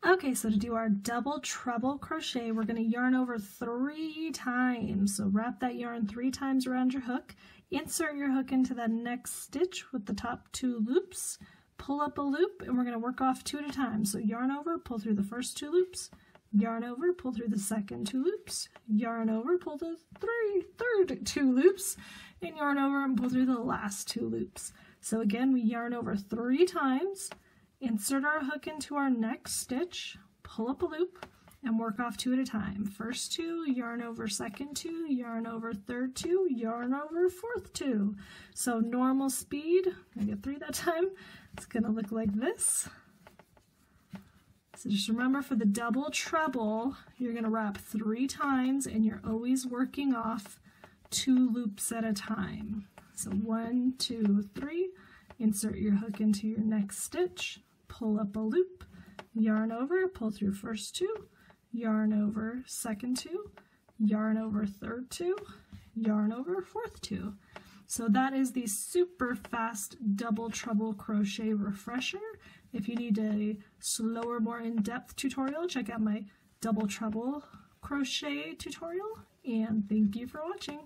Okay, so to do our double treble crochet, we're going to yarn over 3 times. So wrap that yarn 3 times around your hook, insert your hook into the next stitch with the top 2 loops, pull up a loop, and we're going to work off 2 at a time. So yarn over, pull through the first 2 loops, yarn over, pull through the second 2 loops, yarn over, pull the third 2 loops, and yarn over and pull through the last 2 loops. So again, we yarn over 3 times, insert our hook into our next stitch, pull up a loop, and work off 2 at a time. First 2, yarn over second 2, yarn over third 2, yarn over fourth 2. So normal speed, I get 3 that time, it's going to look like this. So just remember, for the double treble, you're going to wrap 3 times and you're always working off 2 loops at a time. So 1, 2, 3, insert your hook into your next stitch, pull up a loop, yarn over, pull through first 2, yarn over second 2, yarn over third 2, yarn over fourth 2. So that is the super fast double treble crochet refresher. If you need a slower, more in-depth tutorial, check out my double treble crochet tutorial, and thank you for watching.